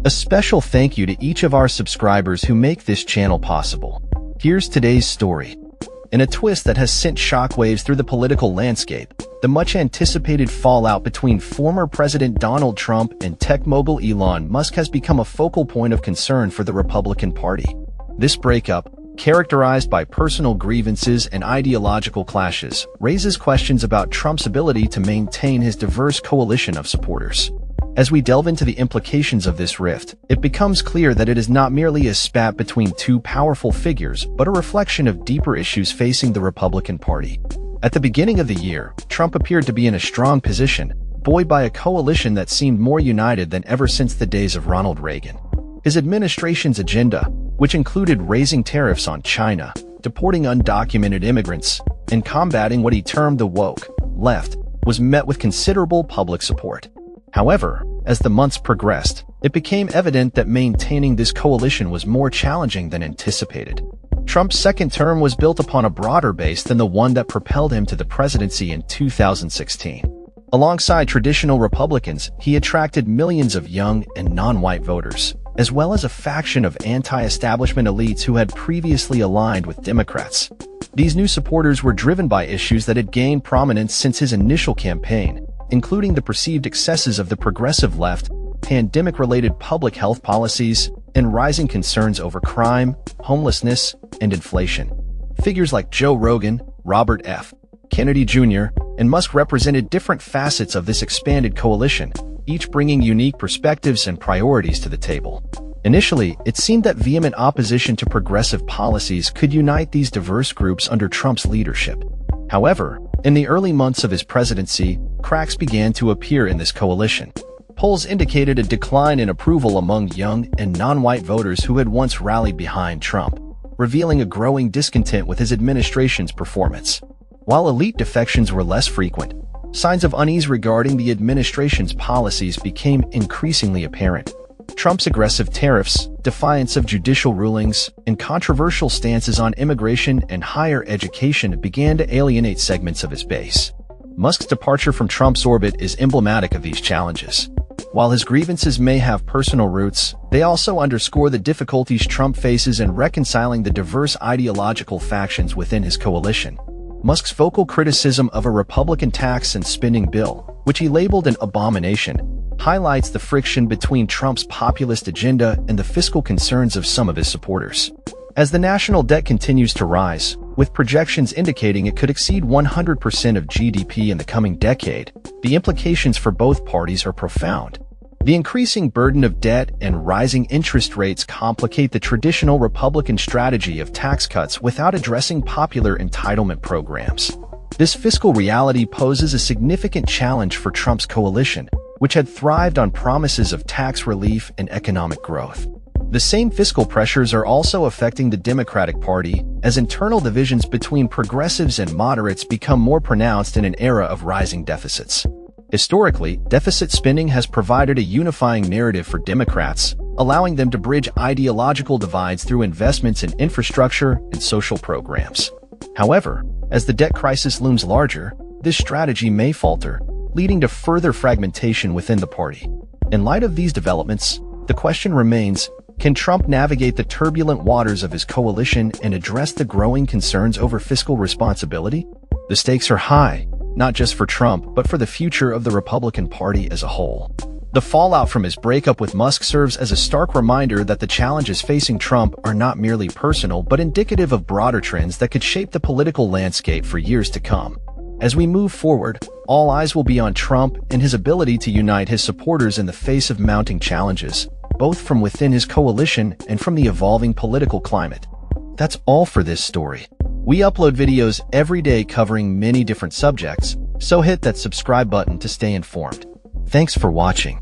A special thank you to each of our subscribers who make this channel possible. Here's today's story. In a twist that has sent shockwaves through the political landscape, the much-anticipated fallout between former President Donald Trump and tech mogul Elon Musk has become a focal point of concern for the Republican Party. This breakup, characterized by personal grievances and ideological clashes, raises questions about Trump's ability to maintain his diverse coalition of supporters. As we delve into the implications of this rift, it becomes clear that it is not merely a spat between two powerful figures, but a reflection of deeper issues facing the Republican Party. At the beginning of the year, Trump appeared to be in a strong position, buoyed by a coalition that seemed more united than ever since the days of Ronald Reagan. His administration's agenda, which included raising tariffs on China, deporting undocumented immigrants, and combating what he termed the woke left, was met with considerable public support. However, as the months progressed, it became evident that maintaining this coalition was more challenging than anticipated. Trump's second term was built upon a broader base than the one that propelled him to the presidency in 2016. Alongside traditional Republicans, he attracted millions of young and non-white voters, as well as a faction of anti-establishment elites who had previously aligned with Democrats. These new supporters were driven by issues that had gained prominence since his initial campaign, including the perceived excesses of the progressive left, pandemic-related public health policies, and rising concerns over crime, homelessness, and inflation. Figures like Joe Rogan, Robert F. Kennedy Jr., and Musk represented different facets of this expanded coalition, each bringing unique perspectives and priorities to the table. Initially, it seemed that vehement opposition to progressive policies could unite these diverse groups under Trump's leadership. However, in the early months of his presidency, cracks began to appear in this coalition. Polls indicated a decline in approval among young and non-white voters who had once rallied behind Trump, revealing a growing discontent with his administration's performance. While elite defections were less frequent, signs of unease regarding the administration's policies became increasingly apparent. Trump's aggressive tariffs, defiance of judicial rulings, and controversial stances on immigration and higher education began to alienate segments of his base. Musk's departure from Trump's orbit is emblematic of these challenges. While his grievances may have personal roots, they also underscore the difficulties Trump faces in reconciling the diverse ideological factions within his coalition. Musk's vocal criticism of a Republican tax and spending bill, which he labeled an abomination, highlights the friction between Trump's populist agenda and the fiscal concerns of some of his supporters. As the national debt continues to rise, with projections indicating it could exceed 100% of GDP in the coming decade, the implications for both parties are profound. The increasing burden of debt and rising interest rates complicate the traditional Republican strategy of tax cuts without addressing popular entitlement programs. This fiscal reality poses a significant challenge for Trump's coalition, which had thrived on promises of tax relief and economic growth. The same fiscal pressures are also affecting the Democratic Party, as internal divisions between progressives and moderates become more pronounced in an era of rising deficits. Historically, deficit spending has provided a unifying narrative for Democrats, allowing them to bridge ideological divides through investments in infrastructure and social programs. However, as the debt crisis looms larger, this strategy may falter, leading to further fragmentation within the party. In light of these developments, the question remains, can Trump navigate the turbulent waters of his coalition and address the growing concerns over fiscal responsibility? The stakes are high, not just for Trump, but for the future of the Republican Party as a whole. The fallout from his breakup with Musk serves as a stark reminder that the challenges facing Trump are not merely personal, but indicative of broader trends that could shape the political landscape for years to come. As we move forward, all eyes will be on Trump and his ability to unite his supporters in the face of mounting challenges, both from within his coalition and from the evolving political climate. That's all for this story. We upload videos every day covering many different subjects, so hit that subscribe button to stay informed. Thanks for watching.